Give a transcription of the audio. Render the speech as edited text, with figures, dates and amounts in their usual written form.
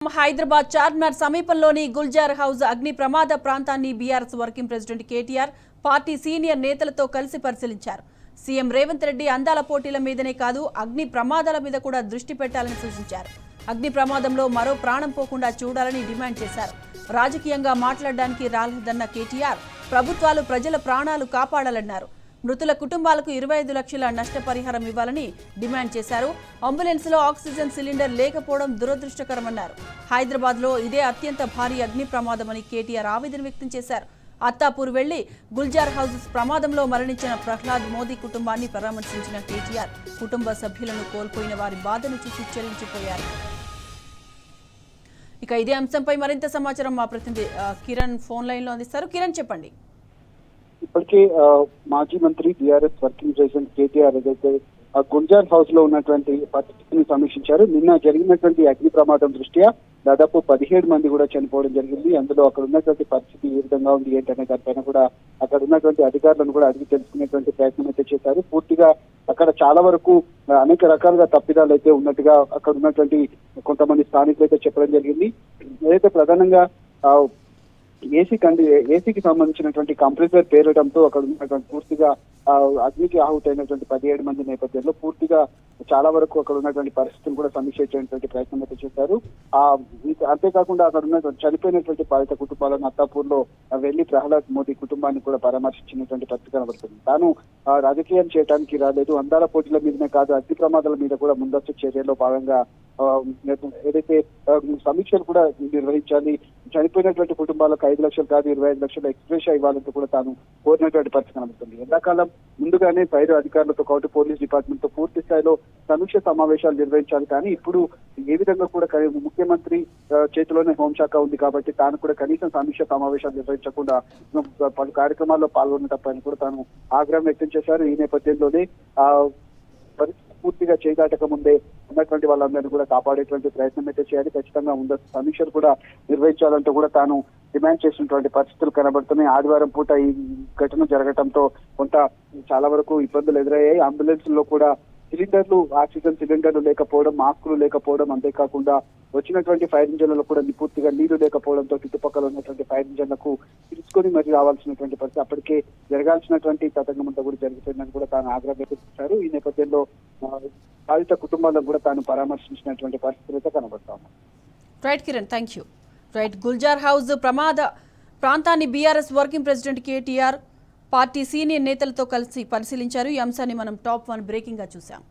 హైదరాబాద్ చార్మినార్ సమీపంలోని గుల్జార్ హౌస్ అగ్ని ప్రమాద ప్రాంతాన్ని BRS working president KTR party senior నేతలతో కలిసి పరిశీలించారు. సీఎం రేవంత్ రెడ్డి అందాల పోటీల మీదనే కాదు అగ్ని ప్రమాదాల మీద కూడా దృష్టి పెట్టాలని సూచించారు. అగ్ని ప్రమాదంలో మరో ప్రాణం పోకుండా చూడాలని డిమాండ్ చేశారు. రాజకీయంగా మాట్లాడడానికి రాలేదన్న కేటీఆర్ ప్రభుత్వాలు ప్రజల ప్రాణాలు కాపాడాలన్నారు. మృతుల కుటుంబాలకు 25 లక్షల నష్టపరిహారం ఇవ్వాలని డిమాండ్ చేశారు. అంబులెన్స్లో ఆక్సిజన్ సిలిండర్ లేకపోవడం దురదృష్టకరమన్నారు. హైదరాబాద్లో ఇదే అత్యంత భారీ అగ్ని ప్రమాదమని కేటీఆర్ ఆవేదన వ్యక్తం చేశారు. అత్తాపూర్ వెళ్లి గుల్జార్ హౌస్ ప్రమాదంలో మరణించిన ప్రహ్లాద్ మోదీ కుటుంబాన్ని పరామర్శించిన కేటీఆర్ కుటుంబ సభ్యులను కోల్పోయిన వారి బాధను చూసి చెల్లించిపోయారు. ఇక ఇదే అంశంపై మరింత సమాచారం మా ప్రతినిధి కిరణ్ ఫోన్ లైన్ లో అందిస్తారు. కిరణ్, చెప్పండి. ఇప్పటికే మాజీ మంత్రి బీఆర్ఎస్ వర్కింగ్ ప్రెసిడెంట్ కేటీఆర్ ఏదైతే గుల్జార్ హౌస్ లో ఉన్నటువంటి పరిస్థితిని సమీక్షించారు. నిన్న జరిగినటువంటి అగ్ని ప్రమాదం దృష్ట్యా దాదాపు 17 మంది కూడా చనిపోవడం జరిగింది. అందులో అక్కడ ఉన్నటువంటి పరిస్థితి ఏ విధంగా ఉంది ఏంటనే దానిపైన కూడా అక్కడ ఉన్నటువంటి అధికారులను కూడా అడిగి తెలుసుకునేటువంటి ప్రయత్నం అయితే చేశారు. పూర్తిగా అక్కడ చాలా వరకు అనేక రకాలుగా తప్పిదాలు అయితే ఉన్నట్టుగా అక్కడ ఉన్నటువంటి కొంతమంది స్థానికులు అయితే చెప్పడం జరిగింది. ఏదైతే ప్రధానంగా ఏసీకి సంబంధించినటువంటి కంప్రెసర్ పేరడంతో అక్కడ ఉన్నటువంటి పూర్తిగా అగ్నికి ఆహుతైనటువంటి 17 మంది నేపథ్యంలో పూర్తిగా చాలా వరకు అక్కడ ఉన్నటువంటి పరిస్థితులు కూడా సమీక్షించేటువంటి ప్రయత్నం అయితే చేశారు. అంతేకాకుండా అక్కడ ఉన్నటువంటి చనిపోయినటువంటి బాధిత కుటుంబాలను అత్తాపూర్ లో వెళ్లి ప్రహ్లాద్ మోదీ కుటుంబాన్ని కూడా పరామర్శించినటువంటి పరిస్థితి కనబడుతుంది. తాను రాజకీయం చేయడానికి రాలేదు, అందాల పోటీల మీదనే కాదు అగ్ని ప్రమాదాల మీద కూడా ముందస్తు చర్యల్లో భాగంగా ఏదైతే సమీక్షలు కూడా నిర్వహించాలి, చనిపోయినటువంటి కుటుంబాలకు 5 లక్షలు కాదు 25 లక్షల ఎక్స్ప్రెషా ఇవ్వాలంటూ కూడా తాను కోరినటువంటి పరిస్థితి కనబడుతుంది. ఎండాకాలం ముందుగానే ఫైర్ అధికారులతో పాటు పోలీస్ డిపార్ట్మెంట్ తో పూర్తి స్థాయిలో సమీక్ష సమావేశాలు నిర్వహించాలి. కానీ ఇప్పుడు ఏ విధంగా కూడా ముఖ్యమంత్రి చేతిలోనే హోంశాఖ ఉంది కాబట్టి తాను కూడా కనీసం సమీక్ష సమావేశాలు నిర్వహించకుండా పలు కార్యక్రమాల్లో పాల్గొనటం కూడా తాను ఆగ్రహం వ్యక్తం చేశారు. ఈ నేపథ్యంలోనే పరిస్థితి పూర్తిగా చేదాటక ముందే ఉన్నటువంటి వాళ్ళందరినీ కూడా కాపాడేటువంటి ప్రయత్నం అయితే చేయాలి. ఖచ్చితంగా ముందస్తు సమీక్షలు కూడా నిర్వహించాలంటూ కూడా తాను డిమాండ్ చేసినటువంటి పరిస్థితులు కనబడుతున్నాయి. ఆదివారం పూట ఈ ఘటన జరగడంతో కొంత చాలా వరకు ఇబ్బందులు ఎదురయ్యాయి. అంబులెన్స్ లో కూడా ఆక్సిజన్ సిలిండర్లు లేకపోవడం, మాస్కులు లేకపోవడం, అంతేకాకుండా వచ్చినటువంటి ఫైర్ ఇంజన్లలో కూడా పూర్తిగా నీళ్లు లేకపోవడంతో చుట్టుపక్కల ఉన్నటువంటి ఫైర్ ఇంజన్లకు పిలుచుకొని మరి రావాల్సినటువంటి పరిస్థితి, అప్పటికే జరగాల్సినటువంటి తతంగం అంతా కూడా జరిగిపోయిందని కూడా తాను ఆగ్రహం వ్యక్తించారు. ఈ నేపథ్యంలో బాధిత కుటుంబాలను కూడా తాను పరామర్శించినటువంటి పరిస్థితులు అయితే కనబడతాము. Right Kiran, thank you. Right, Gulzar house ప్రమాద ప్రాంతాన్ని BRS working president KTR party senior నేతలతో కలిసి పరిశీలించారు. ఈ అంశాన్ని మనం టాప్ 1 బ్రేకింగ్ గా చూసాం.